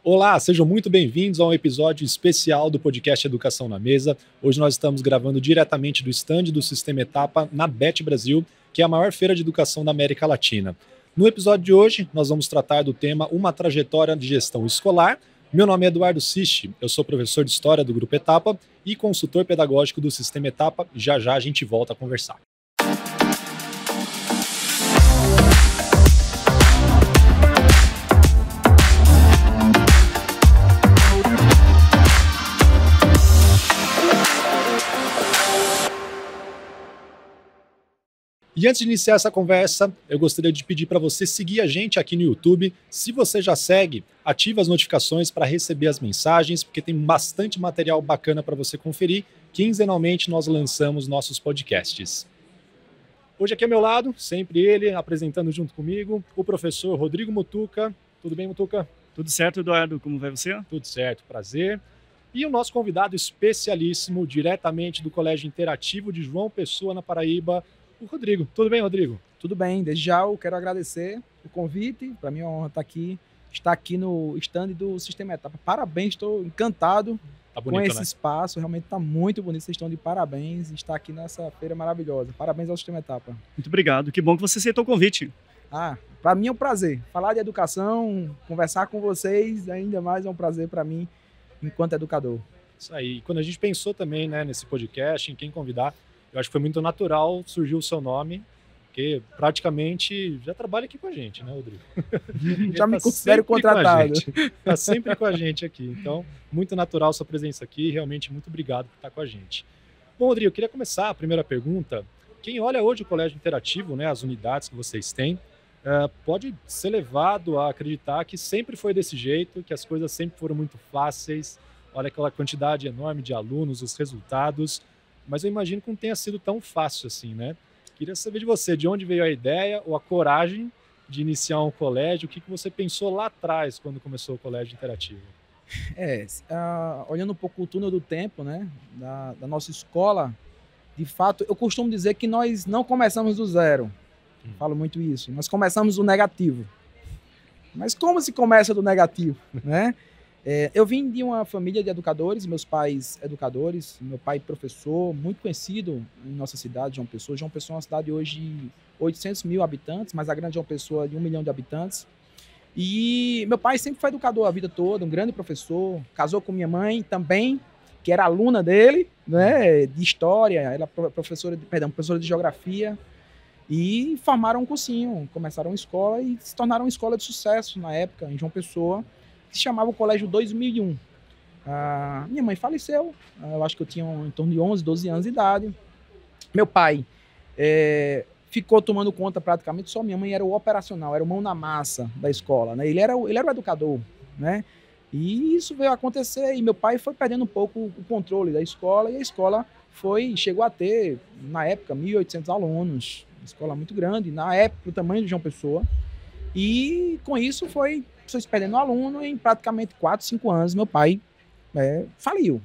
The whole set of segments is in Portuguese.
Olá, sejam muito bem-vindos a um episódio especial do podcast Educação na Mesa. Hoje nós estamos gravando diretamente do stand do Sistema Etapa na BET Brasil, que é a maior feira de educação da América Latina. No episódio de hoje, nós vamos tratar do tema Uma Trajetória de Gestão Escolar. Meu nome é Eduardo Sisti, eu sou professor de História do Grupo Etapa e consultor pedagógico do Sistema Etapa. Já já a gente volta a conversar. E antes de iniciar essa conversa, eu gostaria de pedir para você seguir a gente aqui no YouTube. Se você já segue, ative as notificações para receber as mensagens, porque tem bastante material bacana para você conferir. Quinzenalmente nós lançamos nossos podcasts. Hoje aqui ao meu lado, sempre ele, apresentando junto comigo, o professor Rodrigo Mutuca. Tudo bem, Mutuca? Tudo certo, Eduardo? Como vai você? Tudo certo, prazer. E o nosso convidado especialíssimo, diretamente do Colégio Interativo de João Pessoa, na Paraíba, o Rodrigo. Tudo bem, Rodrigo? Tudo bem. Desde já eu quero agradecer o convite. Para mim é uma honra estar aqui no stand do Sistema Etapa. Parabéns, estou encantado com esse espaço. Realmente está muito bonito. Vocês estão de parabéns. Estar aqui nessa feira maravilhosa. Parabéns ao Sistema Etapa. Muito obrigado. Que bom que você aceitou o convite. Para mim é um prazer. Falar de educação, conversar com vocês, ainda mais é um prazer para mim enquanto educador. Isso aí. Quando a gente pensou também, nesse podcast, em quem convidar, eu acho que foi muito natural surgir o seu nome, porque praticamente já trabalha aqui com a gente, né, Rodrigo? Já me considero contratado. Está sempre com a gente aqui. Então, muito natural sua presença aqui. Realmente, muito obrigado por estar com a gente. Bom, Rodrigo, eu queria começar a primeira pergunta. Quem olha hoje o Colégio Interativo, as unidades que vocês têm, pode ser levado a acreditar que sempre foi desse jeito, que as coisas sempre foram muito fáceis. Olha aquela quantidade enorme de alunos, os resultados. Mas eu imagino que não tenha sido tão fácil assim, né? Queria saber de você, de onde veio a ideia ou a coragem de iniciar um colégio? O que você pensou lá atrás, quando começou o Colégio Interativo? Olhando um pouco o túnel do tempo, da nossa escola, de fato, eu costumo dizer que nós não começamos do zero. Falo muito isso. Nós começamos do negativo. Mas como se começa do negativo, né? Eu vim de uma família de educadores, meus pais educadores, meu pai professor, muito conhecido em nossa cidade, João Pessoa. João Pessoa é uma cidade hoje de 800 mil habitantes, mas a grande João Pessoa é de 1 milhão de habitantes. E meu pai sempre foi educador a vida toda, um grande professor, casou com minha mãe também, que era aluna dele, de história, era professora de geografia, e formaram um cursinho, começaram uma escola e se tornaram uma escola de sucesso na época, em João Pessoa, que se chamava o Colégio 2001. Minha mãe faleceu, eu acho que eu tinha em torno de 11, 12 anos de idade. Meu pai ficou tomando conta praticamente só. Minha mãe era o operacional, era o mão na massa da escola, Ele era o educador, E isso veio a acontecer e meu pai foi perdendo um pouco o controle da escola e a escola chegou a ter, na época, 1.800 alunos, uma escola muito grande, na época, o tamanho de João Pessoa. E com isso foi se perdendo aluno e em praticamente 4, 5 anos meu pai faliu.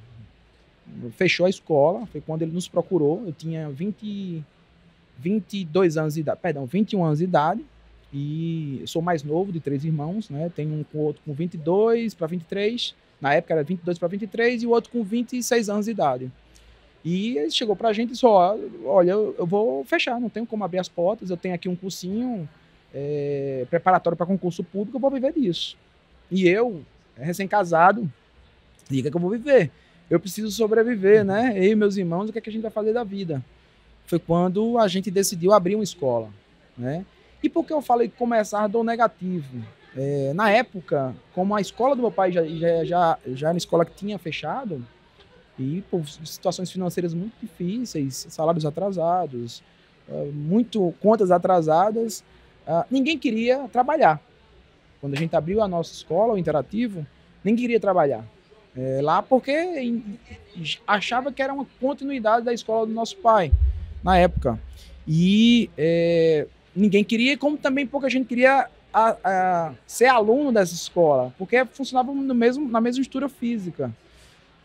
Fechou a escola, foi quando ele nos procurou. Eu tinha 22 anos de idade, 21 anos de idade e eu sou mais novo de 3 irmãos, Tenho um com outro com 22 para 23, na época era 22 para 23 e o outro com 26 anos de idade. E ele chegou pra gente e disse, olha, eu vou fechar, não tenho como abrir as portas, eu tenho aqui um cursinho preparatório para concurso público, eu vou viver disso. E eu, recém-casado, diga que eu vou viver. Eu preciso sobreviver, Eu e meus irmãos, o que é que a gente vai fazer da vida? Foi quando a gente decidiu abrir uma escola, E por que eu falei começar do negativo? Na época, como a escola do meu pai já era uma escola que tinha fechado, e por situações financeiras muito difíceis, salários atrasados, contas atrasadas, ninguém queria trabalhar. Quando a gente abriu a nossa escola, o Interativo, ninguém queria trabalhar lá porque achava que era uma continuidade da escola do nosso pai, na época. E ninguém queria, como também pouca gente queria ser aluno dessa escola, porque funcionava na mesma estrutura física.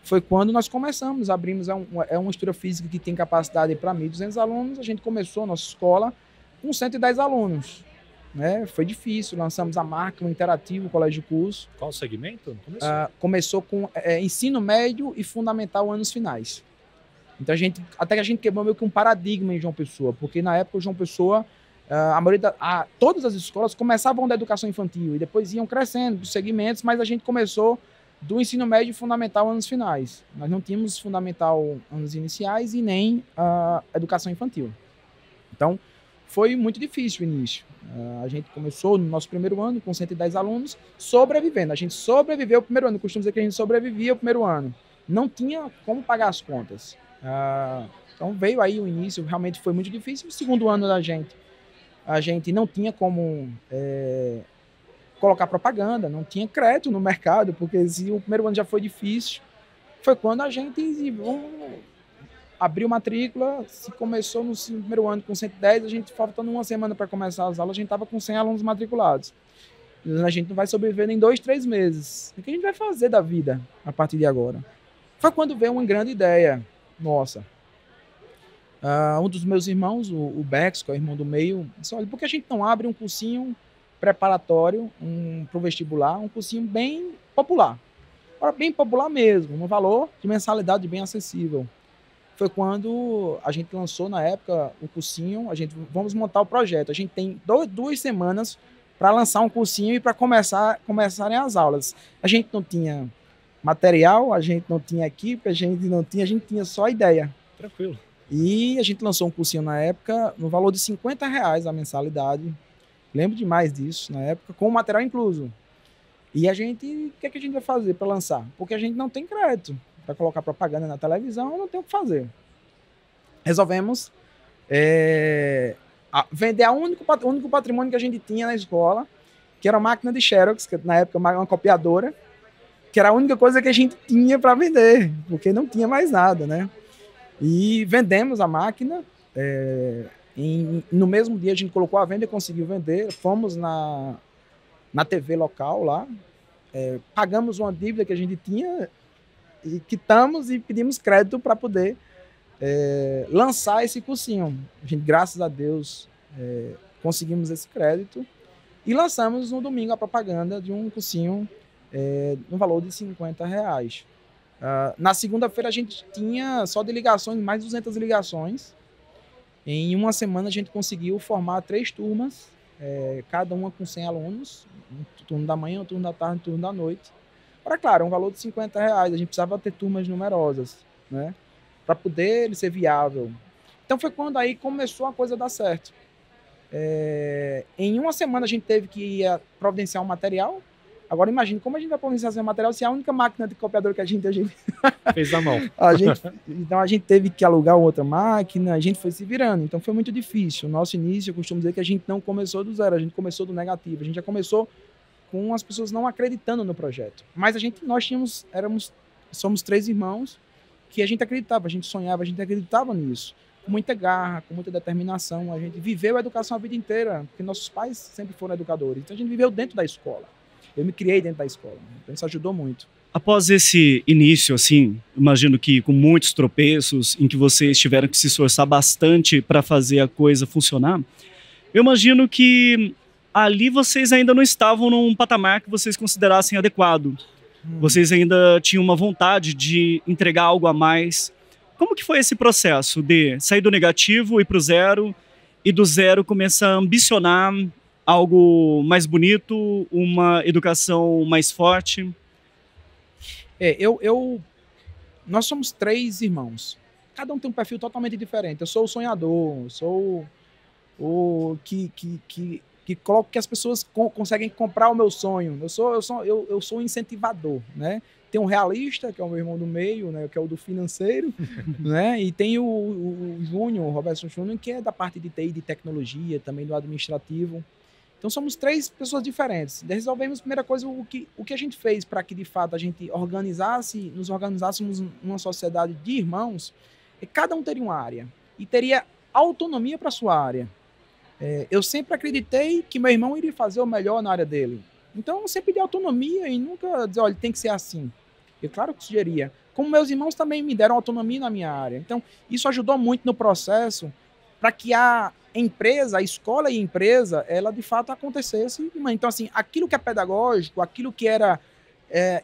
Foi quando nós começamos, abrimos uma estrutura física que tem capacidade para 1.200 alunos, a gente começou a nossa escola com 110 alunos. né? Foi difícil. Lançamos a marca, o Interativo, o Colégio Curso. Qual o segmento? Começou com ensino médio e fundamental anos finais. Então, até que a gente quebrou meio que um paradigma em João Pessoa, porque na época o João Pessoa, todas as escolas começavam da educação infantil e depois iam crescendo dos segmentos, mas a gente começou do ensino médio e fundamental anos finais. Nós não tínhamos fundamental anos iniciais e nem educação infantil. Então, foi muito difícil o início. A gente começou no nosso primeiro ano com 110 alunos, sobrevivendo. A gente sobreviveu o primeiro ano. Eu costumo dizer que a gente sobrevivia o primeiro ano. Não tinha como pagar as contas. Então, veio aí o início, realmente foi muito difícil. O segundo ano da gente, a gente não tinha como colocar propaganda, não tinha crédito no mercado, porque se o primeiro ano já foi difícil, foi quando a gente abriu matrícula, se começou no primeiro ano com 110, a gente faltando uma semana para começar as aulas, a gente estava com 100 alunos matriculados. A gente não vai sobreviver em 2, 3 meses. O que a gente vai fazer da vida a partir de agora? Foi quando veio uma grande ideia nossa. Um dos meus irmãos, o Bex, que é o irmão do meio, disse, olha, por que a gente não abre um cursinho preparatório para o vestibular, um cursinho bem popular? Agora, bem popular mesmo, no valor de mensalidade bem acessível. Foi quando a gente lançou, na época, o cursinho, vamos montar o projeto. A gente tem 2 semanas para lançar um cursinho e para começarem as aulas. A gente não tinha material, a gente não tinha equipe, a gente tinha só ideia. Tranquilo. E a gente lançou um cursinho na época no valor de R$50 a mensalidade. Lembro demais disso na época, com o material incluso. E o que é que a gente vai fazer para lançar? Porque a gente não tem crédito para colocar propaganda na televisão, não tem o que fazer. Resolvemos vender o único patrimônio que a gente tinha na escola, que era a máquina de Xerox, que na época era uma copiadora, que era a única coisa que a gente tinha para vender, porque não tinha mais nada, né? E vendemos a máquina. No mesmo dia a gente colocou a venda e conseguiu vender. Fomos na TV local lá, pagamos uma dívida que a gente tinha e quitamos e pedimos crédito para poder lançar esse cursinho. A gente, graças a Deus, conseguimos esse crédito e lançamos no domingo a propaganda de um cursinho no valor de R$50. Na segunda-feira a gente tinha só de ligações, mais de 200 ligações. Em uma semana a gente conseguiu formar 3 turmas, cada uma com 100 alunos, um turno da manhã, um turno da tarde, um turno da noite. Para, claro, um valor de R$50. A gente precisava ter turmas numerosas, né, para poder ele ser viável. Então foi quando aí começou a coisa a dar certo. Em uma semana a gente teve que providenciar um material. Agora imagine como a gente vai providenciar esse material se é a única máquina de copiador que a gente fez na mão. Então a gente teve que alugar outra máquina, a gente foi se virando. Então foi muito difícil. O nosso início, eu costumo dizer que a gente não começou do zero, a gente começou do negativo. A gente já começou com as pessoas não acreditando no projeto. Mas somos 3 irmãos que a gente acreditava, a gente sonhava, a gente acreditava nisso. Com muita garra, com muita determinação. A gente viveu a educação a vida inteira, porque nossos pais sempre foram educadores. Então a gente viveu dentro da escola. Eu me criei dentro da escola, então isso ajudou muito. Após esse início, assim, imagino que com muitos tropeços, em que vocês tiveram que se esforçar bastante para fazer a coisa funcionar, eu imagino que ali vocês ainda não estavam num patamar que vocês considerassem adequado. Vocês ainda tinham uma vontade de entregar algo a mais. Como que foi esse processo de sair do negativo e ir para o zero, e do zero começar a ambicionar algo mais bonito, uma educação mais forte? Nós somos 3 irmãos. Cada um tem um perfil totalmente diferente. Eu sou o sonhador, sou o que coloco que as pessoas conseguem comprar o meu sonho. Eu sou um incentivador, né? Tem um realista, que é o meu irmão do meio, né, que é o do financeiro, né? E tem o Júnior, o Roberto Júnior, que é da parte de TI, de tecnologia, também do administrativo. Então somos 3 pessoas diferentes. Resolvemos, primeira coisa, o que a gente fez para que de fato a gente nos organizássemos numa sociedade de irmãos, e cada um teria uma área e teria autonomia para sua área. Eu sempre acreditei que meu irmão iria fazer o melhor na área dele. Então eu sempre dei autonomia e nunca dizer, olha, tem que ser assim. Eu claro que sugeria. Como meus irmãos também me deram autonomia na minha área. Então isso ajudou muito no processo para que a empresa, a escola e a empresa, ela de fato acontecesse. Então, assim, aquilo que é pedagógico, aquilo que era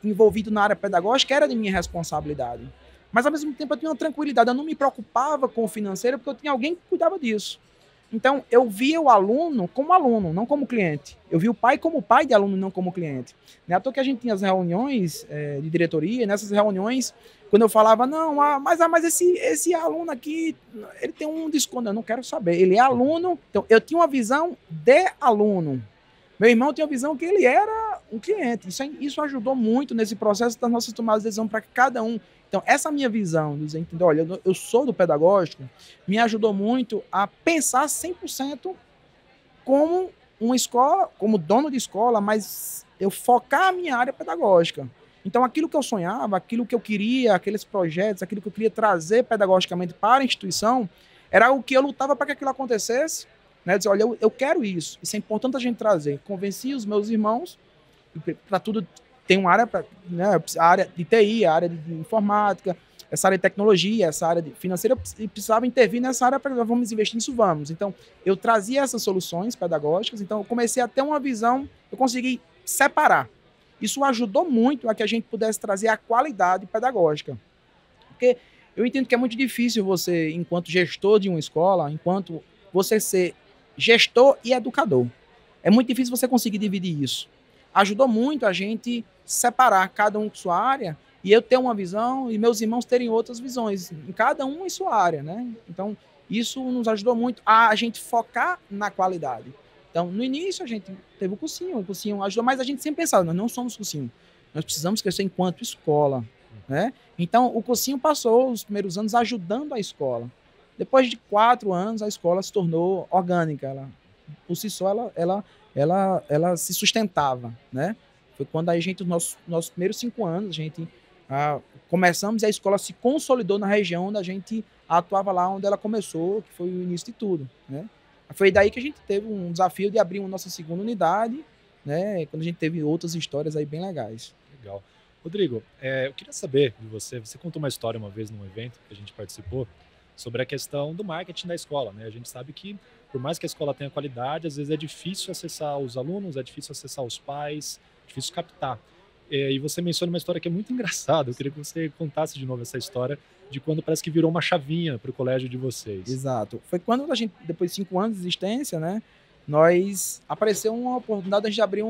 envolvido na área pedagógica era de minha responsabilidade. Mas, ao mesmo tempo, eu tinha uma tranquilidade. Eu não me preocupava com o financeiro, porque eu tinha alguém que cuidava disso. Então, eu via o aluno como aluno, não como cliente. Eu via o pai como pai de aluno, não como cliente. Não é à toa que a gente tinha as reuniões de diretoria, e nessas reuniões, quando eu falava, não, mas esse aluno aqui, ele tem um desconto, eu não quero saber. Ele é aluno, então eu tinha uma visão de aluno. Meu irmão tinha a visão que ele era um cliente. Isso ajudou muito nesse processo das nossas tomadas de decisão para que cada um... Então, essa minha visão, dizer, entendeu? Olha, eu sou do pedagógico, me ajudou muito a pensar 100% como uma escola, como dono de escola, mas eu focar a minha área pedagógica. Então, aquilo que eu sonhava, aquilo que eu queria, aqueles projetos, aquilo que eu queria trazer pedagogicamente para a instituição, era o que eu lutava para que aquilo acontecesse. Né? Dizer, olha, eu quero isso. Isso é importante a gente trazer. Convenci os meus irmãos, para tudo... Tem uma área, né, a área de TI, a área de informática, essa área de tecnologia, essa área de financeira, e precisava intervir nessa área para vamos investir nisso, vamos. Então, eu trazia essas soluções pedagógicas, então eu comecei a ter uma visão, eu consegui separar. Isso ajudou muito a que a gente pudesse trazer a qualidade pedagógica. Porque eu entendo que é muito difícil você, enquanto gestor de uma escola, enquanto você ser gestor e educador, é muito difícil você conseguir dividir isso. Ajudou muito a gente separar cada um com sua área e eu ter uma visão e meus irmãos terem outras visões, em cada um em sua área, né? Então, isso nos ajudou muito a gente focar na qualidade. Então, no início, a gente teve o cursinho ajudou, mas a gente sempre pensava, nós não somos cursinho, nós precisamos crescer enquanto escola, né? Então, o cursinho passou os primeiros anos ajudando a escola. Depois de 4 anos, a escola se tornou orgânica, por si só, ela se sustentava, né? Foi quando a gente, nos nossos primeiros 5 anos, a gente começamos e a escola se consolidou na região onde a gente atuava lá, onde ela começou, que foi o início de tudo, né? Foi daí que a gente teve um desafio de abrir uma nossa segunda unidade, né? Quando a gente teve outras histórias aí bem legais. Legal. Rodrigo, eu queria saber de você, você contou uma história uma vez num evento que a gente participou, sobre a questão do marketing da escola, né? A gente sabe que, por mais que a escola tenha qualidade, às vezes é difícil acessar os alunos, é difícil acessar os pais, é difícil captar. E você menciona uma história que é muito engraçada. Eu queria que você contasse de novo essa história de quando parece que virou uma chavinha para o colégio de vocês. Exato. Foi quando a gente, depois de 5 anos de existência, né, apareceu uma oportunidade de abrir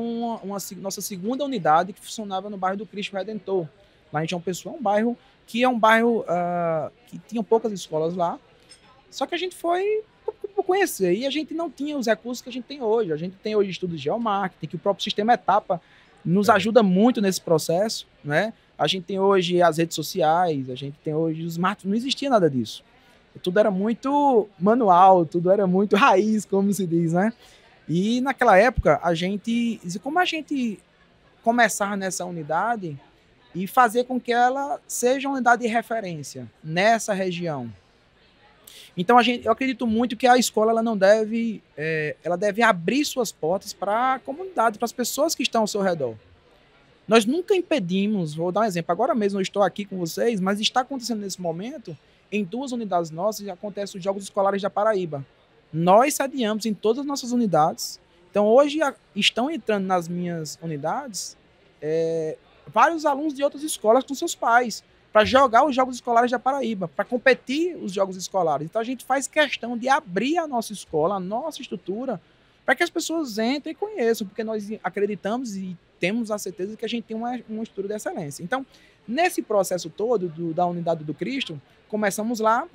nossa segunda unidade que funcionava no bairro do Cristo Redentor. Lá em João Pessoa, que é um bairro que tinha poucas escolas lá. Só que a gente foi por conhecer e a gente não tinha os recursos que a gente tem hoje. A gente tem hoje estudos de geomarketing, que o próprio sistema Etapa nos ajuda muito nesse processo, né? A gente tem hoje as redes sociais, a gente tem hoje os smartphones, não existia nada disso. Tudo era muito manual, tudo era muito raiz, como se diz, né? E naquela época, como a gente começar nessa unidade e fazer com que ela seja uma unidade de referência nessa região. Então, eu acredito muito que a escola ela deve abrir suas portas para a comunidade, para as pessoas que estão ao seu redor. Nós nunca impedimos, vou dar um exemplo, agora mesmo eu estou aqui com vocês, mas está acontecendo nesse momento, em 2 unidades nossas, acontecem os Jogos Escolares da Paraíba. Nós sediamos em todas as nossas unidades. Então, hoje estão entrando nas minhas unidades vários alunos de outras escolas com seus pais, para jogar os Jogos Escolares da Paraíba, para competir os Jogos Escolares. Então, a gente faz questão de abrir a nossa escola, a nossa estrutura, para que as pessoas entrem e conheçam, porque nós acreditamos e temos a certeza que a gente tem uma estrutura de excelência. Então, nesse processo todo da Unidade do Cristo, começamos lá,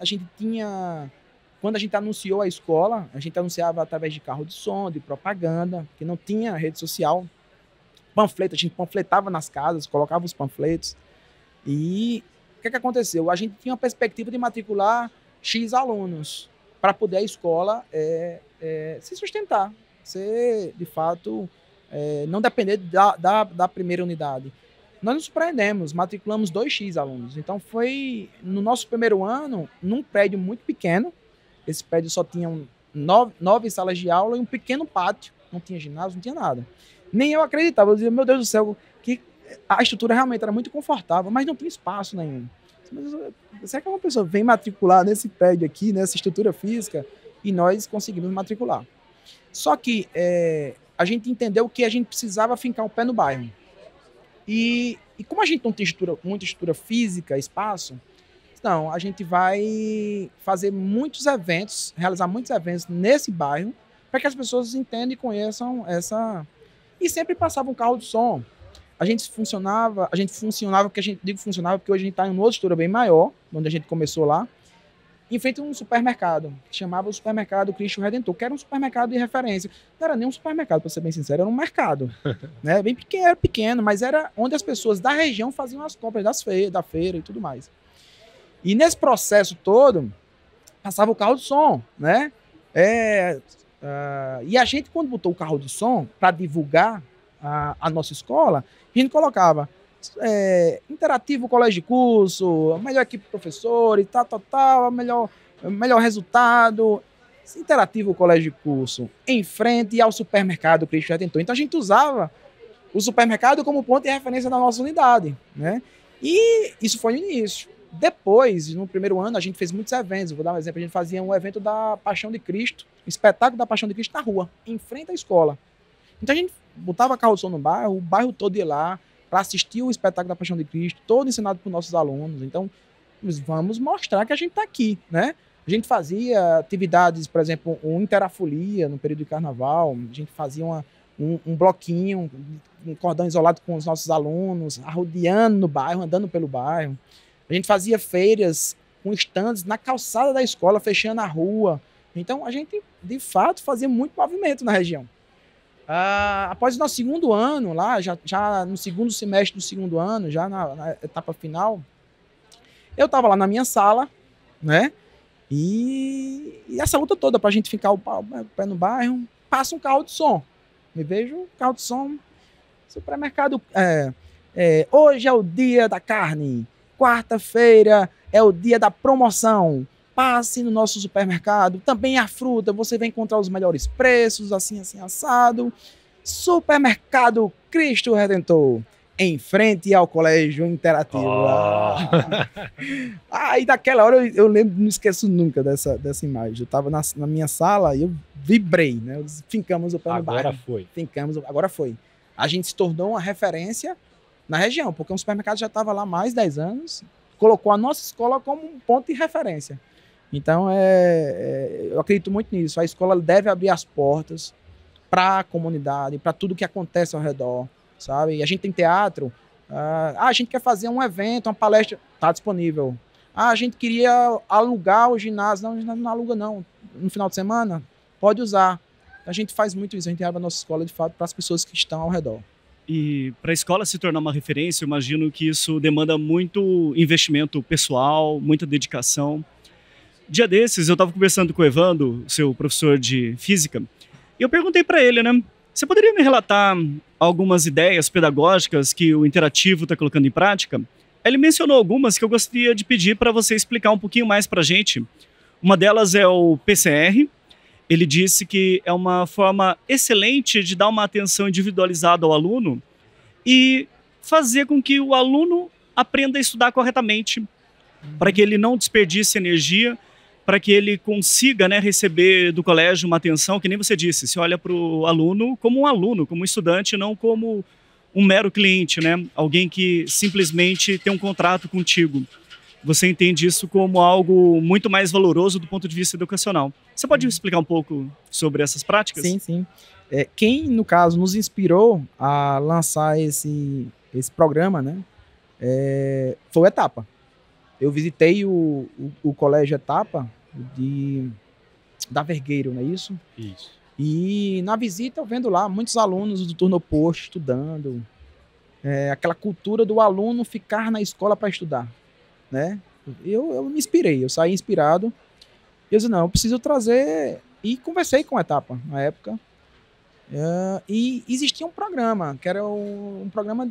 quando a gente anunciou a escola, a gente anunciava através de carro de som, de propaganda, que não tinha rede social, panfleto, a gente panfletava nas casas, colocava os panfletos. E o que aconteceu? A gente tinha uma perspectiva de matricular X alunos para poder a escola se sustentar, ser, de fato, não depender da primeira unidade. Nós nos surpreendemos, matriculamos 2X alunos. Então, foi no nosso primeiro ano, num prédio muito pequeno. Esse prédio só tinha 9 salas de aula e um pequeno pátio. Não tinha ginásio, não tinha nada. Nem eu acreditava. Eu dizia, meu Deus do céu, que a estrutura realmente era muito confortável, mas não tinha espaço nenhum. Mas será que uma pessoa vem matricular nesse prédio aqui, nessa estrutura física, e nós conseguimos matricular. Só que a gente entendeu que a gente precisava fincar o pé no bairro. E como a gente não tem muita estrutura física, espaço, então a gente vai fazer muitos eventos, realizar muitos eventos nesse bairro, para que as pessoas entendam e conheçam essa... E sempre passava um carro de som. A gente funcionava, porque a gente digo funcionava porque hoje a gente está em uma outra estrutura bem maior, onde a gente começou lá, em frente a um supermercado, que chamava o Supermercado Cristo Redentor, que era um supermercado de referência. Não era nem um supermercado, para ser bem sincero, era um mercado. Né? Bem pequeno, era pequeno, mas era onde as pessoas da região faziam as compras da feira e tudo mais. E nesse processo todo, passava o carro de som, né? E a gente, quando botou o carro de som para divulgar a nossa escola, a gente colocava interativo colégio de curso, melhor equipe de professores, melhor resultado, interativo colégio de curso, em frente ao supermercado Cristo Redentor. Então a gente usava o supermercado como ponto de referência da nossa unidade, né? E isso foi no início. Depois, no primeiro ano, a gente fez muitos eventos. Vou dar um exemplo, a gente fazia um evento da Paixão de Cristo, um espetáculo da Paixão de Cristo na rua, em frente à escola. Então a gente botava carro de som no bairro, o bairro todo ia lá para assistir o espetáculo da Paixão de Cristo, todo ensinado por nossos alunos. Então, vamos mostrar que a gente está aqui, né? A gente fazia atividades, por exemplo, um interafolia no período de carnaval, a gente fazia um bloquinho, um cordão isolado com os nossos alunos, arrodeando no bairro, andando pelo bairro. A gente fazia feiras com estandes na calçada da escola, fechando a rua. Então, a gente, de fato, fazia muito movimento na região. Após o nosso segundo ano, lá, já no segundo semestre do segundo ano, já na etapa final, eu estava lá na minha sala, né? E essa luta toda para a gente ficar o pé no bairro, passa um carro de som. Me vejo, carro de som, supermercado. Hoje é o dia da carne, quarta-feira é o dia da promoção. Passe no nosso supermercado, também a fruta, você vai encontrar os melhores preços, assim, assado. Supermercado Cristo Redentor, em frente ao Colégio Interativo. E daquela hora eu lembro, não esqueço nunca dessa imagem. Eu estava na minha sala e eu vibrei, né? Fincamos o pé no bairro. Agora foi. A gente se tornou uma referência na região, porque um supermercado já estava lá há mais de 10 anos, colocou a nossa escola como um ponto de referência. Então, eu acredito muito nisso. A escola deve abrir as portas para a comunidade, para tudo que acontece ao redor, sabe? E a gente tem teatro. A gente quer fazer um evento, uma palestra, está disponível. A gente queria alugar o ginásio. Não, não aluga não. No final de semana, pode usar. A gente faz muito isso. A gente abre a nossa escola, de fato, para as pessoas que estão ao redor. E para a escola se tornar uma referência, eu imagino que isso demanda muito investimento pessoal, muita dedicação. Dia desses, eu estava conversando com o Evandro, seu professor de física, e eu perguntei para ele, né? Você poderia me relatar algumas ideias pedagógicas que o Interativo está colocando em prática? Ele mencionou algumas que eu gostaria de pedir para você explicar um pouquinho mais para a gente. Uma delas é o PCR. Ele disse que é uma forma excelente de dar uma atenção individualizada ao aluno e fazer com que o aluno aprenda a estudar corretamente, para que ele não desperdice energia, para que ele consiga, né, receber do colégio uma atenção, que nem você disse, você olha para o aluno, como um estudante, não como um mero cliente, né? Alguém que simplesmente tem um contrato contigo. Você entende isso como algo muito mais valoroso do ponto de vista educacional. Você pode explicar um pouco sobre essas práticas? Sim. Quem, no caso, nos inspirou a lançar esse programa, né, foi o Etapa. Eu visitei o colégio Etapa da Vergueiro, não é isso? Isso. E na visita eu vendo lá muitos alunos do turno oposto estudando. Aquela cultura do aluno ficar na escola para estudar, né? Eu me inspirei, eu saí inspirado. Eu disse, não, eu preciso trazer... E conversei com a Etapa na época. E existia um programa, que era um programa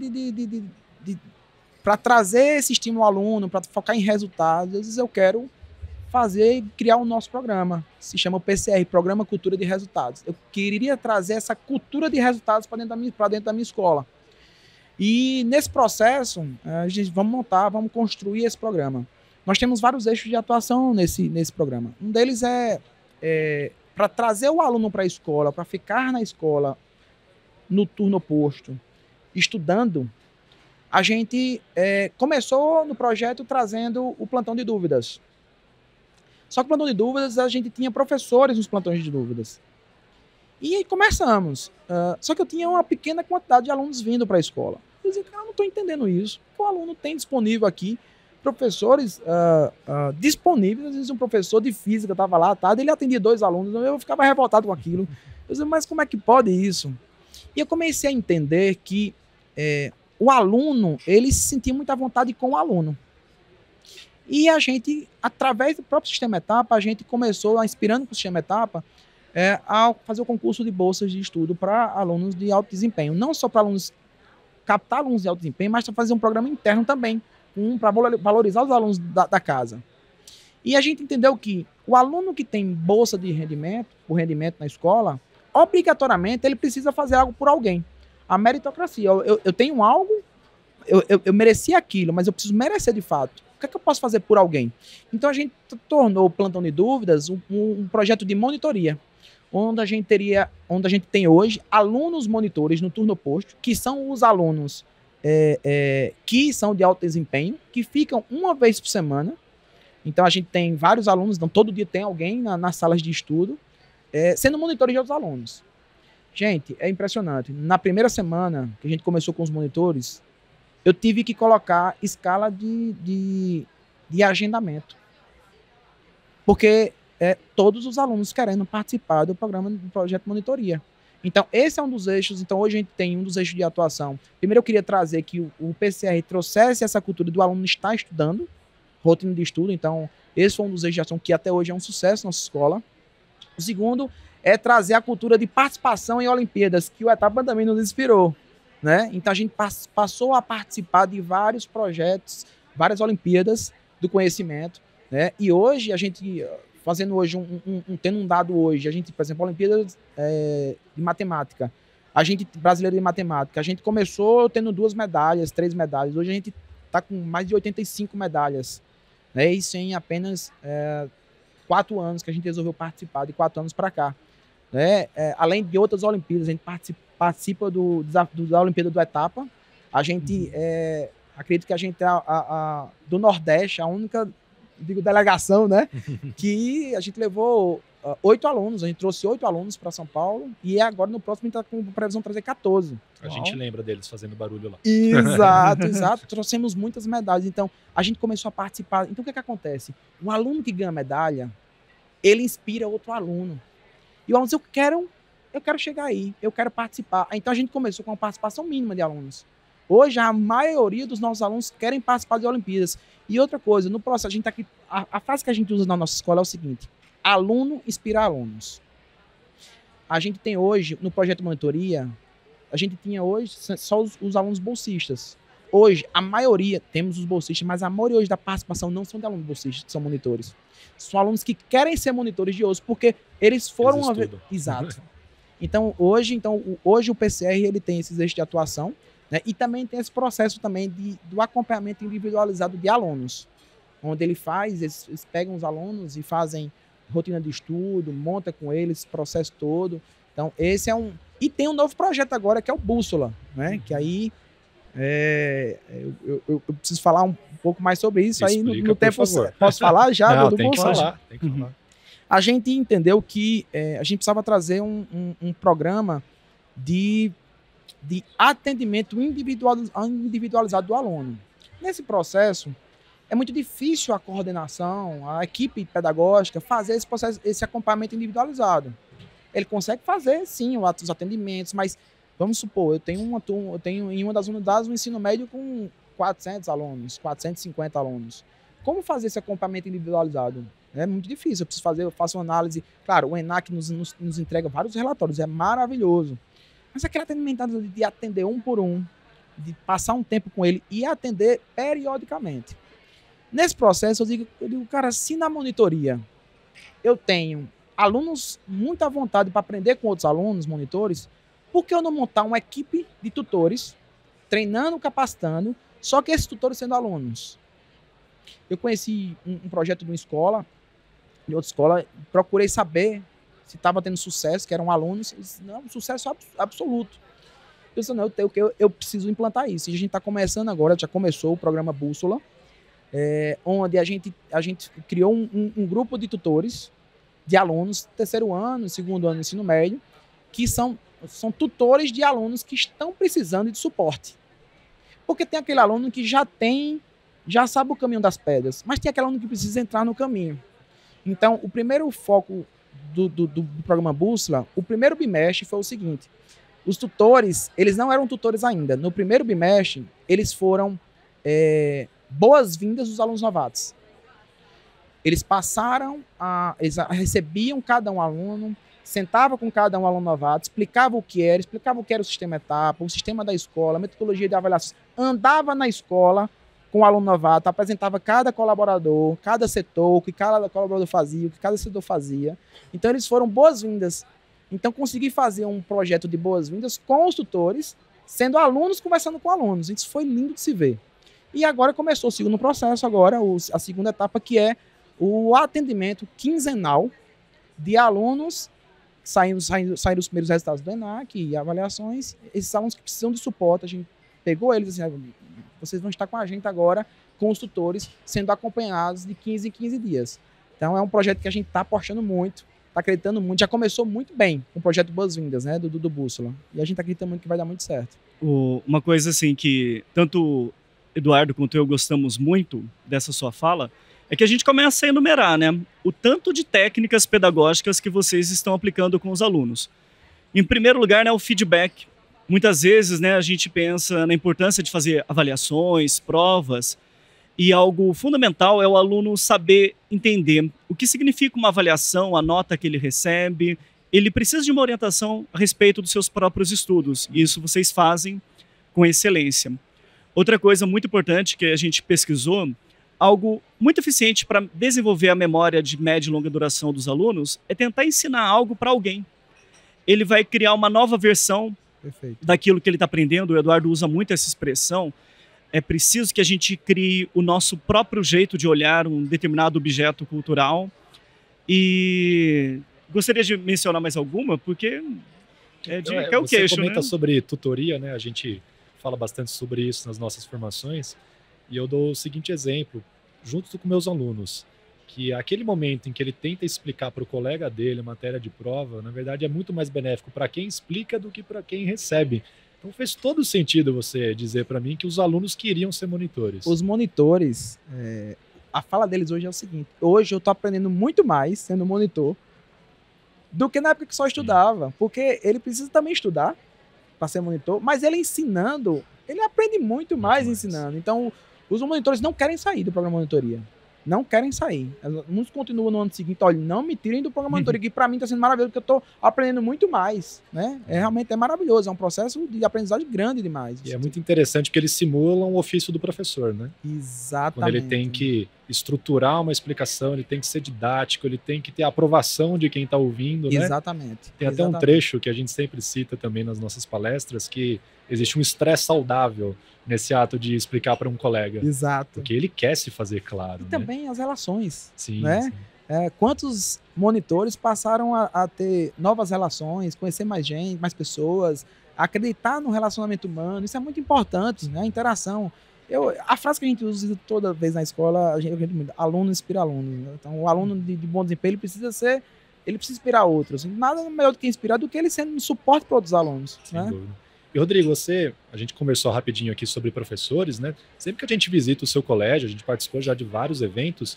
para trazer esse estímulo ao aluno, para focar em resultados. Eu disse, eu quero fazer e criar o nosso programa. Se chama o PCR, Programa Cultura de Resultados. Eu queria trazer essa cultura de resultados para dentro da minha escola. E nesse processo, a gente vamos construir esse programa. Nós temos vários eixos de atuação nesse programa. Um deles é para trazer o aluno para a escola, para ficar na escola no turno oposto, estudando, a gente começou no projeto trazendo o plantão de dúvidas. Só que o plantão de dúvidas, a gente tinha professores nos plantões de dúvidas. E aí começamos. Só que eu tinha uma pequena quantidade de alunos vindo para a escola. Eu dizia, cara, eu não estou entendendo isso. O aluno tem disponível aqui professores disponíveis. Às vezes um professor de física estava lá à tarde, ele atendia 2 alunos, eu ficava revoltado com aquilo. Eu dizia, mas como é que pode isso? E eu comecei a entender que o aluno, ele se sentia muito à vontade com o aluno. E a gente, através do próprio Sistema Etapa, a gente começou, inspirando com o Sistema Etapa, a fazer o concurso de bolsas de estudo para alunos de alto desempenho. Não só para captar alunos de alto desempenho, mas para fazer um programa interno também, para valorizar os alunos da casa. E a gente entendeu que o aluno que tem bolsa de rendimento, por rendimento na escola, obrigatoriamente ele precisa fazer algo por alguém. A meritocracia. Eu tenho algo, eu mereci aquilo, mas eu preciso merecer de fato. O que é que eu posso fazer por alguém? Então a gente tornou o Plantão de Dúvidas um projeto de monitoria, onde a gente tem hoje alunos monitores no turno oposto, que são os alunos que são de alto desempenho, que ficam uma vez por semana. Então a gente tem vários alunos, então todo dia tem alguém nas salas de estudo, sendo monitores de outros alunos. Gente, é impressionante. Na primeira semana que a gente começou com os monitores, eu tive que colocar escala de agendamento. Porque todos os alunos querendo participar do programa do projeto monitoria. Então, esse é um dos eixos. Então, hoje a gente tem um dos eixos de atuação. Primeiro, eu queria trazer que o PCR trouxesse essa cultura do aluno estar estudando, rotina de estudo. Então, esse foi um dos eixos de ação que até hoje é um sucesso na nossa escola. O segundo é trazer a cultura de participação em Olimpíadas, que o Etapa também nos inspirou, né? Então, a gente passou a participar de vários projetos, várias Olimpíadas do conhecimento, né? E hoje, a gente... fazendo hoje, tendo um dado hoje, a gente, por exemplo, a Olimpíada de Matemática, a gente, brasileira de Matemática, a gente começou tendo 2 medalhas, 3 medalhas, hoje a gente está com mais de 85 medalhas, né? Isso em apenas 4 anos que a gente resolveu participar, de 4 anos para cá, né? Além de outras Olimpíadas, a gente participa da Olimpíada do Etapa, a gente, acredito que a gente é do Nordeste, a única... delegação, né? Que a gente levou 8 alunos, a gente trouxe 8 alunos para São Paulo e agora no próximo a gente está com previsão de trazer 14. A gente lembra deles fazendo barulho lá. Exato. Trouxemos muitas medalhas, então a gente começou a participar. Então o que acontece? O aluno que ganha medalha, ele inspira outro aluno. E o aluno diz, eu quero chegar aí, eu quero participar. Então a gente começou com uma participação mínima de alunos. Hoje, a maioria dos nossos alunos querem participar de Olimpíadas. E outra coisa, no processo, a gente tá aqui, a frase que a gente usa na nossa escola é o seguinte: aluno inspira alunos. A gente tem hoje, no projeto monitoria, a gente tinha hoje só os alunos bolsistas. Hoje, a maioria, temos os bolsistas, mas a maioria hoje da participação não são de alunos bolsistas, que são monitores. São alunos que querem ser monitores de outros, porque eles foram uma vez. Exato. Então, hoje o PCR ele tem esses eixos de atuação. Né? E também tem esse processo também do acompanhamento individualizado de alunos, onde eles pegam os alunos e fazem rotina de estudo, monta com eles esse processo todo. Então, esse é um... E tem um novo projeto agora, que é o Bússola, né? Que aí eu preciso falar um pouco mais sobre isso. Explica, aí no tempo. Posso falar já? Não, do tem Bússola? tem que falar. A gente entendeu que a gente precisava trazer um programa de atendimento individualizado do aluno. Nesse processo, é muito difícil a coordenação, a equipe pedagógica fazer esse processo, esse acompanhamento individualizado. Ele consegue fazer, sim, os atendimentos, mas vamos supor, eu tenho em uma das unidades um ensino médio com 400 alunos, 450 alunos. Como fazer esse acompanhamento individualizado? É muito difícil, eu faço uma análise. Claro, o ENAC nos entrega vários relatórios, é maravilhoso. Mas aquele atendimento de atender um por um, de passar um tempo com ele e atender periodicamente. Nesse processo, eu digo, cara, se na monitoria eu tenho alunos muito à vontade para aprender com outros alunos, monitores, por que eu não montar uma equipe de tutores, treinando, capacitando, só que esses tutores sendo alunos? Eu conheci um projeto de uma escola de outra escola, procurei saber se estava tendo sucesso, que eram alunos. Eles, não, sucesso absoluto. Eu disse, não, eu preciso implantar isso. E a gente está começando agora, já começou o programa Bússola, onde a gente criou um grupo de tutores, de alunos, terceiro ano, segundo ano do ensino médio, que são tutores de alunos que estão precisando de suporte. Porque tem aquele aluno que já sabe o caminho das pedras, mas tem aquele aluno que precisa entrar no caminho. Então, o primeiro foco do programa Bússola, o primeiro bimestre foi o seguinte: os tutores, eles não eram tutores ainda. No primeiro bimestre, eles foram boas-vindas dos alunos novatos. Eles eles recebiam cada um aluno, sentava com cada um aluno novato, explicava o que era o sistema etapa, o sistema da escola, a metodologia de avaliação, andava na escola com o aluno novato, apresentava cada colaborador, cada setor, o que cada colaborador fazia, o que cada setor fazia. Então, eles foram boas-vindas. Então, consegui fazer um projeto de boas-vindas com os tutores, sendo alunos conversando com alunos. Isso foi lindo de se ver. E agora começou o segundo processo, a segunda etapa, que é o atendimento quinzenal de alunos, saíram os primeiros resultados do ENAC e avaliações. Esses alunos que precisam de suporte, a gente pegou eles assim, vocês vão estar com a gente agora, com os tutores, sendo acompanhados de 15 em 15 dias. Então, é um projeto que a gente está apostando muito, está acreditando muito, já começou muito bem com o projeto Boas-Vindas, né, do Bússola. E a gente está acreditando muito que vai dar muito certo. Uma coisa assim que tanto Eduardo quanto eu gostamos muito dessa sua fala é que a gente começa a enumerar, né, o tanto de técnicas pedagógicas que vocês estão aplicando com os alunos. Em primeiro lugar, né, o feedback. Muitas vezes, né, a gente pensa na importância de fazer avaliações, provas, e algo fundamental é o aluno saber entender o que significa uma avaliação, a nota que ele recebe. Ele precisa de uma orientação a respeito dos seus próprios estudos, e isso vocês fazem com excelência. Outra coisa muito importante que a gente pesquisou, algo muito eficiente para desenvolver a memória de média e longa duração dos alunos, é tentar ensinar algo para alguém. Ele vai criar uma nova versão daquilo que ele está aprendendo. O Eduardo usa muito essa expressão. É preciso que a gente crie o nosso próprio jeito de olhar um determinado objeto cultural. E gostaria de mencionar mais alguma, porque é o queixo, você comenta, né? Sobre tutoria, né? A gente fala bastante sobre isso nas nossas formações. E eu dou o seguinte exemplo, junto com meus alunos, que aquele momento em que ele tenta explicar para o colega dele a matéria de prova, na verdade é muito mais benéfico para quem explica do que para quem recebe. Então fez todo sentido você dizer para mim que os alunos queriam ser monitores. Os monitores, a fala deles hoje é o seguinte: hoje eu estou aprendendo muito mais sendo monitor do que na época que só estudava, porque ele precisa também estudar para ser monitor, mas ele ensinando, ele aprende muito mais ensinando. Então, os monitores não querem sair do programa de monitoria. Não querem sair. Muitos continuam no ano seguinte, olha, não me tirem do programa de monitoria, que para mim está sendo maravilhoso, porque eu estou aprendendo muito mais, né? Realmente é maravilhoso, é um processo de aprendizagem grande demais. E é muito interessante porque eles simulam o ofício do professor, né? Exatamente. Quando ele tem que estruturar uma explicação, ele tem que ser didático, ele tem que ter a aprovação de quem está ouvindo, né? Exatamente. Tem até um trecho que a gente sempre cita também nas nossas palestras, que existe um estresse saudável nesse ato de explicar para um colega. Exato. Porque ele quer se fazer claro. E também as relações. Sim, né? sim. Quantos monitores passaram a ter novas relações, conhecer mais gente, mais pessoas, acreditar no relacionamento humano? Isso é muito importante, né? A interação. A frase que a gente usa toda vez na escola, aluno inspira aluno. Né? Então, o aluno de bom desempenho, ele precisa inspirar outros. Nada melhor do que inspirar do que ele sendo um suporte para outros alunos. Sem né? dúvida. E, Rodrigo, a gente conversou rapidinho aqui sobre professores, né? Sempre que a gente visita o seu colégio, a gente participou já de vários eventos,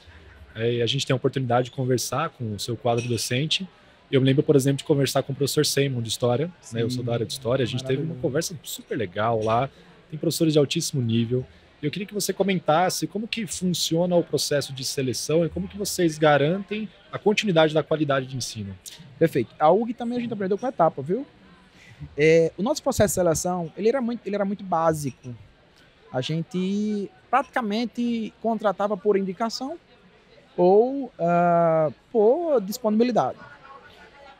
a gente tem a oportunidade de conversar com o seu quadro docente. Eu me lembro, por exemplo, de conversar com o professor Seymour de História, né? Eu sou da área de História, a gente teve uma conversa super legal lá, tem professores de altíssimo nível. Eu queria que você comentasse como que funciona o processo de seleção e como que vocês garantem a continuidade da qualidade de ensino. Perfeito. A UG também a gente aprendeu com a etapa, viu? O nosso processo de seleção, ele era muito básico. A gente praticamente contratava por indicação ou por disponibilidade.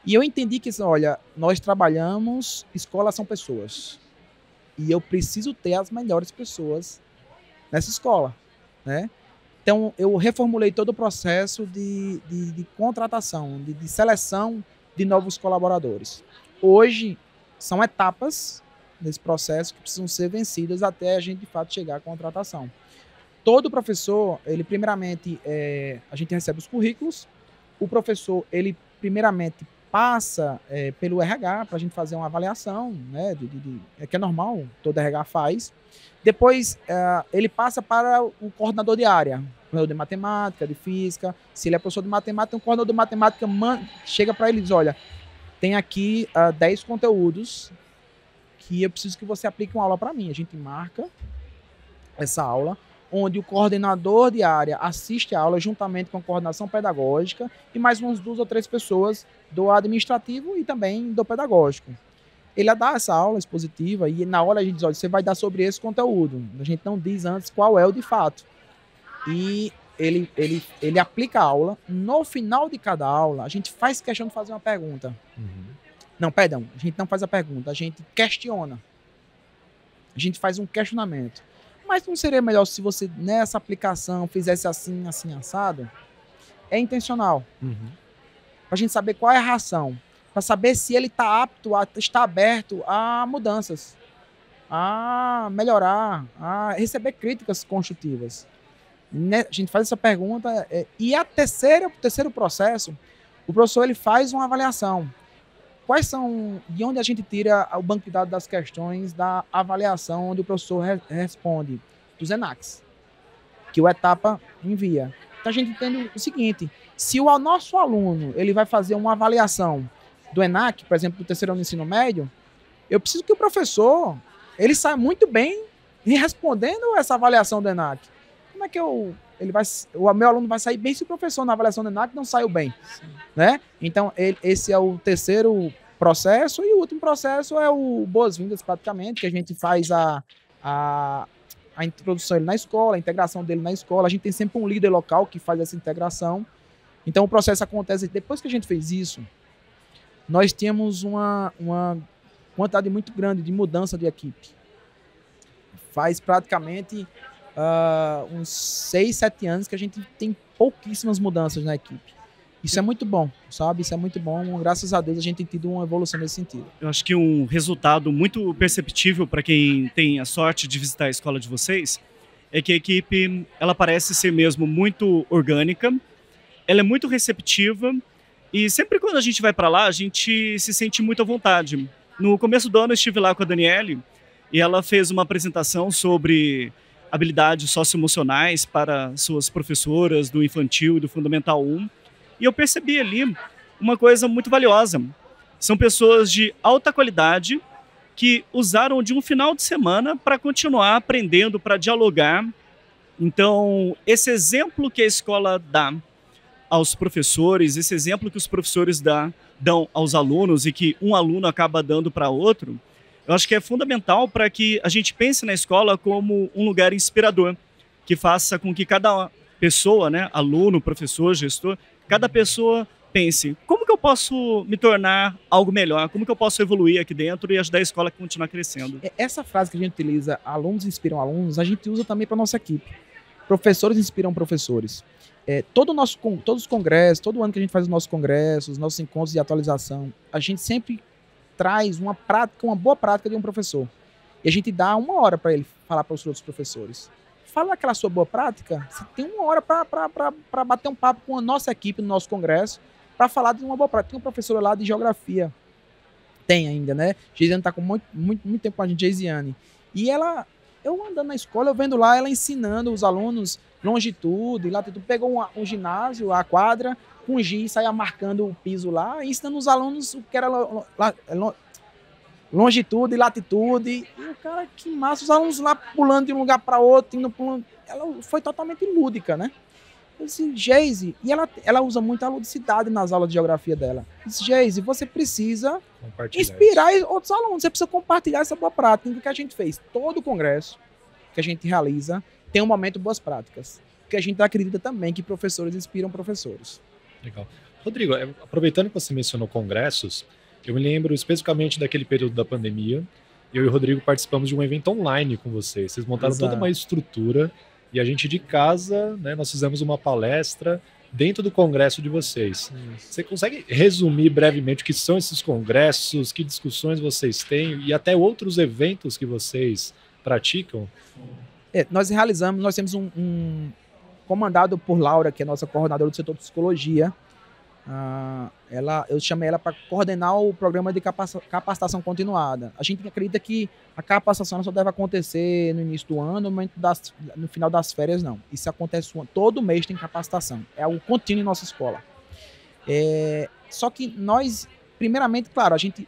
E eu entendi que, olha, nós trabalhamos, escolas são pessoas. E eu preciso ter as melhores pessoas nessa escola, né? Então, eu reformulei todo o processo de contratação, de seleção de novos colaboradores. Hoje, são etapas nesse processo que precisam ser vencidas até a gente, de fato, chegar à contratação. Todo professor, ele primeiramente, a gente recebe os currículos, o professor, ele primeiramente passa pelo RH para a gente fazer uma avaliação, né, que é normal, todo RH faz. Depois, ele passa para o coordenador de área, coordenador de matemática, de física. Se ele é professor de matemática, o coordenador de matemática chega para ele e diz, olha, tem aqui 10 conteúdos que eu preciso que você aplique uma aula para mim. A gente marca essa aula, onde o coordenador de área assiste a aula juntamente com a coordenação pedagógica e mais umas 2 ou 3 pessoas do administrativo e também do pedagógico. Ele dá essa aula expositiva e na hora a gente diz, olha, você vai dar sobre esse conteúdo. A gente não diz antes qual é o de fato. E ele aplica a aula. No final de cada aula, a gente faz questão de fazer uma pergunta. Não, perdão, a gente não faz a pergunta, a gente questiona. A gente faz um questionamento. Mas não seria melhor se você, nessa aplicação, fizesse assim, assim, assado? É intencional. Para a gente saber qual é a reação. Para saber se ele está apto, está aberto a mudanças, a melhorar, a receber críticas construtivas. A gente faz essa pergunta e o terceiro processo, o professor ele faz uma avaliação. Quais são, de onde a gente tira o banco de dados das questões da avaliação onde o professor responde? Dos ENACs, que o Etapa envia. Então a gente entende o seguinte, se o nosso aluno ele vai fazer uma avaliação do ENAC, por exemplo, do terceiro ano do ensino médio, eu preciso que o professor ele saia muito bem respondendo essa avaliação do ENAC. Como é que o meu aluno vai sair bem se o professor na avaliação do ENAC não saiu bem? Né? Então, esse é o terceiro processo e o último processo é o boas-vindas, praticamente, que a gente faz a introdução dele na escola, a integração dele na escola. A gente tem sempre um líder local que faz essa integração. Então, o processo acontece. Depois que a gente fez isso, nós temos uma quantidade muito grande de mudança de equipe. Faz praticamente uns 6, 7 anos que a gente tem pouquíssimas mudanças na equipe. Isso é muito bom, sabe? Isso é muito bom. Graças a Deus a gente tem tido uma evolução nesse sentido. Eu acho que um resultado muito perceptível para quem tem a sorte de visitar a escola de vocês é que a equipe, ela parece ser mesmo muito orgânica, ela é muito receptiva e sempre quando a gente vai para lá, a gente se sente muito à vontade. No começo do ano eu estive lá com a Daniele e ela fez uma apresentação sobre habilidades socioemocionais para suas professoras do infantil e do Fundamental 1. E eu percebi ali uma coisa muito valiosa. São pessoas de alta qualidade que usaram de um final de semana para continuar aprendendo, para dialogar. Então, esse exemplo que a escola dá aos professores, esse exemplo que os professores dão aos alunos e que um aluno acaba dando para outro, eu acho que é fundamental para que a gente pense na escola como um lugar inspirador, que faça com que cada pessoa, né, aluno, professor, gestor, cada pessoa pense, como que eu posso me tornar algo melhor? Como que eu posso evoluir aqui dentro e ajudar a escola a continuar crescendo? Essa frase que a gente utiliza, alunos inspiram alunos, a gente usa também para a nossa equipe. Professores inspiram professores. Todos os congressos, todo ano que a gente faz os nossos congressos, os nossos encontros de atualização, a gente sempre traz uma boa prática de um professor. E a gente dá 1 hora para ele falar para os outros professores. Fala aquela sua boa prática, você tem 1 hora para bater um papo com a nossa equipe no nosso congresso, para falar de uma boa prática. Tem uma professora lá de geografia, tem ainda, né? Geisiane está com muito tempo com a gente, Geisiane. E eu andando na escola, eu vendo lá ela ensinando os alunos longitude, latitude, pegou um ginásio, a quadra, com giz, saia marcando o piso lá, e ensinando os alunos o que era longitude, latitude, e o cara, que massa, os alunos lá pulando de um lugar para outro, ela foi totalmente lúdica, né? Eu disse, Geise, e ela usa muita ludicidade nas aulas de geografia dela. Eu disse, Geise, você precisa inspirar outros alunos, você precisa compartilhar essa boa prática. O que a gente fez? Todo o congresso que a gente realiza tem um momento boas práticas, porque a gente acredita também que professores inspiram professores. Legal. Rodrigo, aproveitando que você mencionou congressos, eu me lembro especificamente daquele período da pandemia, eu e o Rodrigo participamos de um evento online com vocês. Vocês montaram toda uma estrutura e a gente de casa, né, nós fizemos uma palestra dentro do congresso de vocês. Você consegue resumir brevemente o que são esses congressos, que discussões vocês têm e até outros eventos que vocês praticam? Nós temos comandado por Laura, que é nossa coordenadora do setor de psicologia. Eu chamei ela para coordenar o programa de capacitação continuada. A gente acredita que a capacitação só deve acontecer no início do ano, no final das férias não. Isso acontece todo mês, tem capacitação. É algo contínuo em nossa escola. Só que nós, primeiramente, claro, a gente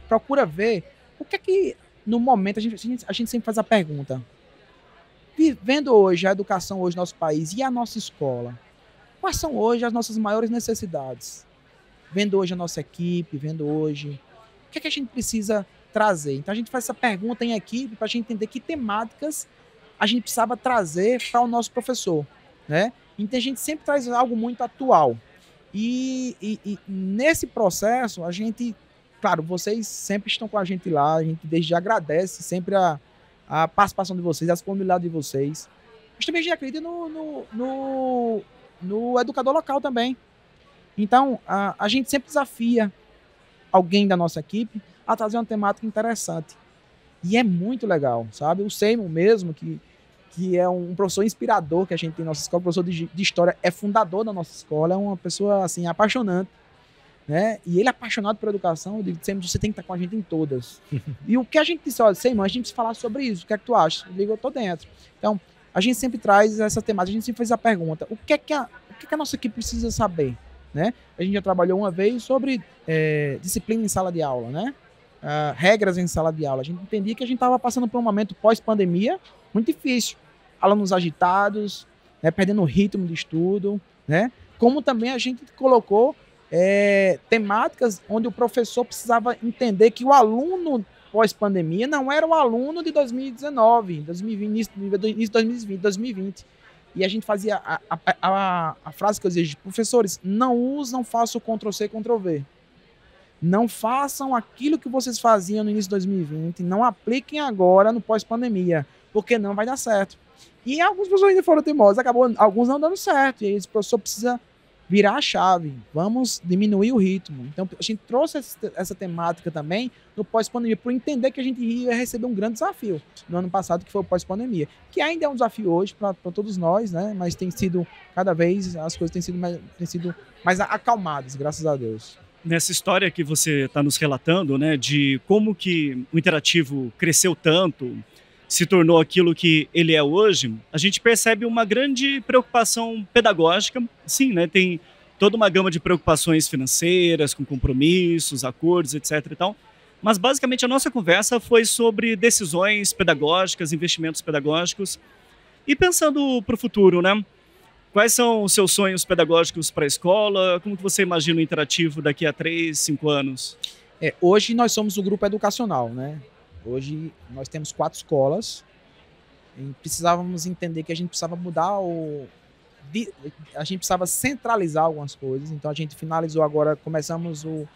procura ver o que é que, no momento, a gente sempre faz a pergunta. Vendo hoje a educação hoje no nosso país e a nossa escola, quais são hoje as nossas maiores necessidades? Vendo hoje a nossa equipe, vendo hoje, o que é que a gente precisa trazer? Então a gente faz essa pergunta em equipe para a gente entender que temáticas a gente precisava trazer para o nosso professor, né? Então a gente sempre traz algo muito atual. E nesse processo, a gente, claro, vocês sempre estão com a gente lá, a gente desde já agradece sempre a participação de vocês, a disponibilidade de vocês. Mas também a gente acredita no educador local também. Então, a gente sempre desafia alguém da nossa equipe a trazer uma temática interessante. E é muito legal, sabe? O Seymour mesmo, que é um professor inspirador que a gente tem na nossa escola, professor de história, é fundador da nossa escola, é uma pessoa, assim, apaixonante, né? E ele é apaixonado por educação, eu digo, Seymour, você tem que estar com a gente em todas. E o que a gente disse, olha, Seymour, a gente precisa falar sobre isso, o que é que tu acha? Eu digo, eu tô dentro. Então, a gente sempre traz essa temática, a gente sempre faz a pergunta, o que é que a nossa equipe precisa saber, né? A gente já trabalhou uma vez sobre disciplina em sala de aula, né? Regras em sala de aula. A gente entendia que a gente estava passando por um momento pós-pandemia muito difícil. Alunos agitados, né? Perdendo o ritmo de estudo, né? Como também a gente colocou temáticas onde o professor precisava entender que o aluno pós-pandemia não era o aluno de 2019, 2020, início de 2020, 2020. E a gente fazia a frase que eu dizia, professores, não façam Ctrl-C, Ctrl-V. Não façam aquilo que vocês faziam no início de 2020, não apliquem agora no pós-pandemia, porque não vai dar certo. E alguns professores ainda foram teimosos, alguns não dando certo, e aí esse professor precisa virar a chave, vamos diminuir o ritmo. Então a gente trouxe essa temática também no pós-pandemia, por entender que a gente ia receber um grande desafio no ano passado, que foi o pós-pandemia, que ainda é um desafio hoje para todos nós, né? Mas tem sido, cada vez, as coisas têm sido mais acalmadas, graças a Deus. Nessa história que você está nos relatando, né, de como que o interativo cresceu tanto, se tornou aquilo que ele é hoje, a gente percebe uma grande preocupação pedagógica. Sim, né, tem toda uma gama de preocupações financeiras, com compromissos, acordos, etc. e tal. Mas, basicamente, a nossa conversa foi sobre decisões pedagógicas, investimentos pedagógicos. E pensando para o futuro, né? Quais são os seus sonhos pedagógicos para a escola? Como que você imagina o interativo daqui a 3, 5 anos? Hoje nós somos o grupo educacional, né? Hoje nós temos 4 escolas e precisávamos entender que a gente precisava mudar a gente precisava centralizar algumas coisas. Então a gente finalizou agora, começamos o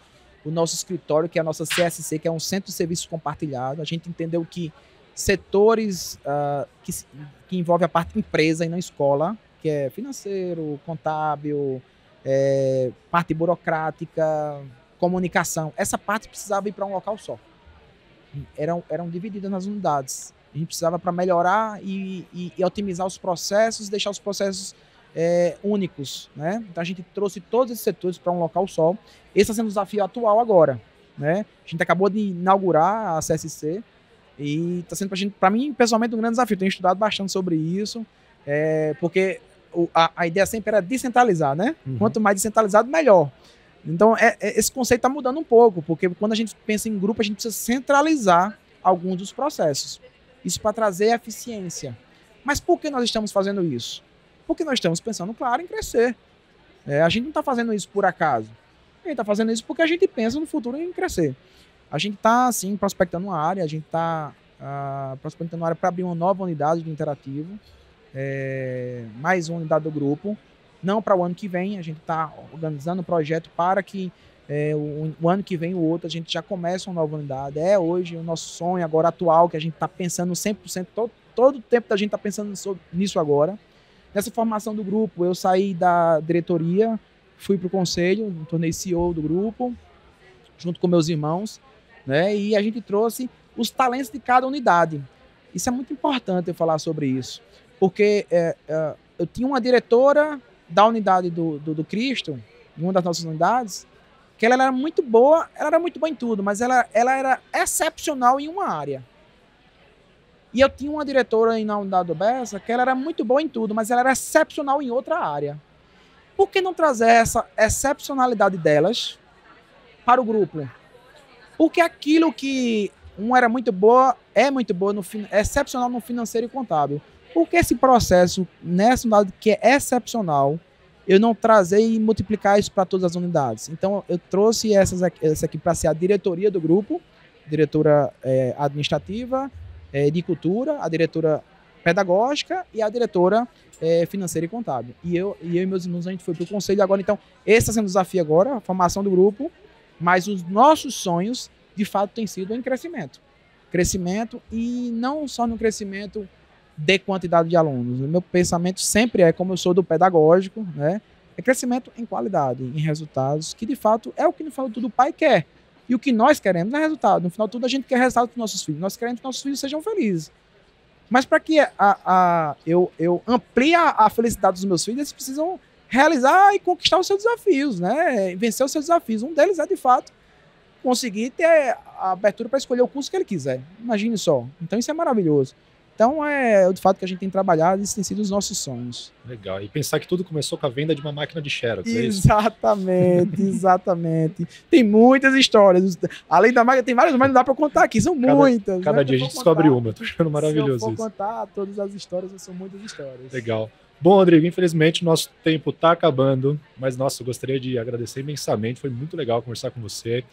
nosso escritório, que é a nossa CSC, que é um Centro de Serviços Compartilhado. A gente entendeu que setores que envolvem a parte empresa e não escola, que é financeiro, contábil, parte burocrática, comunicação, essa parte precisava ir para um local só. Eram divididas nas unidades. A gente precisava para melhorar e otimizar os processos, deixar os processos únicos, né? Então a gente trouxe todos esses setores para um local só. Esse está sendo o desafio atual agora, né? A gente acabou de inaugurar a CSC e está sendo para mim, pessoalmente, um grande desafio. Tenho estudado bastante sobre isso, porque a ideia sempre era descentralizar, né? Uhum. Quanto mais descentralizado, melhor. Então, esse conceito está mudando um pouco, porque quando a gente pensa em grupo, a gente precisa centralizar alguns dos processos. Isso para trazer eficiência. Mas por que nós estamos fazendo isso? Porque nós estamos pensando, claro, em crescer. A gente não está fazendo isso por acaso. A gente está fazendo isso porque a gente pensa no futuro em crescer. A gente está, assim, prospectando uma área, a gente está prospectando uma área para abrir uma nova unidade de interativo, mais uma unidade do grupo. Não para o ano que vem, a gente está organizando o projeto para que o ano que vem, o outro, a gente já comece uma nova unidade. Hoje o nosso sonho agora atual, que a gente está pensando 100%, todo o tempo da gente tá pensando nisso agora. Nessa formação do grupo, eu saí da diretoria, fui para o conselho, me tornei CEO do grupo, junto com meus irmãos, né? E a gente trouxe os talentos de cada unidade. Isso é muito importante eu falar sobre isso, porque eu tinha uma diretora da unidade do Cristo, em uma das nossas unidades, que ela era muito boa em tudo, mas ela era excepcional em uma área. E eu tinha uma diretora na unidade do Bessa, que ela era muito boa em tudo, mas ela era excepcional em outra área. Por que não trazer essa excepcionalidade delas para o grupo? Porque aquilo que uma era muito boa, é excepcional no financeiro e contábil. Porque esse processo, nessa unidade que é excepcional, eu não trazer e multiplicar isso para todas as unidades. Então, eu trouxe essa aqui para ser a diretoria do grupo, diretora administrativa, de cultura, a diretora pedagógica e a diretora financeira e contábil. E eu e meus irmãos, a gente foi para o conselho agora. Então, esse está sendo o desafio agora, a formação do grupo, mas os nossos sonhos, de fato, têm sido em crescimento. Crescimento e não só no crescimento de quantidade de alunos. O meu pensamento sempre como eu sou do pedagógico, né? É crescimento em qualidade, em resultados, que de fato é o que no final de tudo o pai quer. E o que nós queremos é resultado. No final de tudo, a gente quer resultado para os nossos filhos. Nós queremos que nossos filhos sejam felizes. Mas para que eu amplie a felicidade dos meus filhos, eles precisam realizar e conquistar os seus desafios, né? Vencer os seus desafios. Um deles é, de fato, conseguir ter a abertura para escolher o curso que ele quiser. Imagine só. Então, isso é maravilhoso. Então, de fato que a gente tem trabalhado, isso tem sido os nossos sonhos. Legal. E pensar que tudo começou com a venda de uma máquina de Xerox, é isso? Exatamente, exatamente. Tem muitas histórias. Além da máquina, tem várias, mas não dá para contar aqui. São muitas. Cada dia a gente descobre uma. Eu tô achando maravilhoso isso. Se eu for contar todas as histórias, são muitas histórias. Legal. Bom, Rodrigo, infelizmente o nosso tempo está acabando, mas, nossa, eu gostaria de agradecer imensamente. Foi muito legal conversar com você.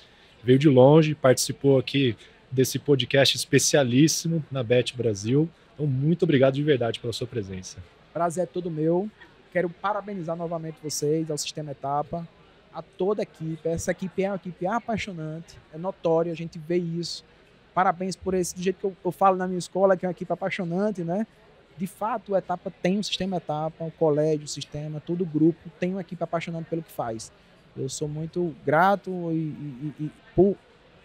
Veio de longe, participou aqui desse podcast especialíssimo na Bet Brasil. Então, muito obrigado de verdade pela sua presença. Prazer é todo meu. Quero parabenizar novamente vocês, ao Sistema Etapa, a toda a equipe. Essa equipe é uma equipe apaixonante, é notório, a gente vê isso. Parabéns por esse, do jeito que eu falo na minha escola, que é uma equipe apaixonante, né? De fato, a Etapa tem um Sistema Etapa, o colégio, o sistema, todo o grupo tem uma equipe apaixonante pelo que faz. Eu sou muito grato por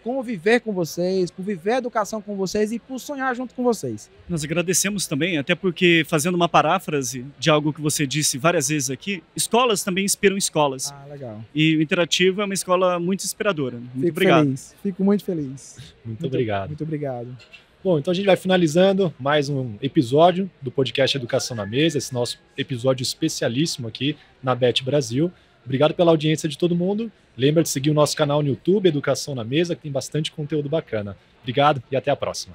conviver com vocês, por viver a educação com vocês e por sonhar junto com vocês. Nós agradecemos também, até porque, fazendo uma paráfrase de algo que você disse várias vezes aqui, escolas também inspiram escolas. Ah, legal. E o Interativo é uma escola muito inspiradora. Muito obrigado. Feliz. Fico muito feliz. Muito obrigado. Muito obrigado. Bom, então a gente vai finalizando mais um episódio do podcast Educação na Mesa, esse nosso episódio especialíssimo aqui na Bet Brasil. Obrigado pela audiência de todo mundo. Lembra de seguir o nosso canal no YouTube, Educação na Mesa, que tem bastante conteúdo bacana. Obrigado e até a próxima.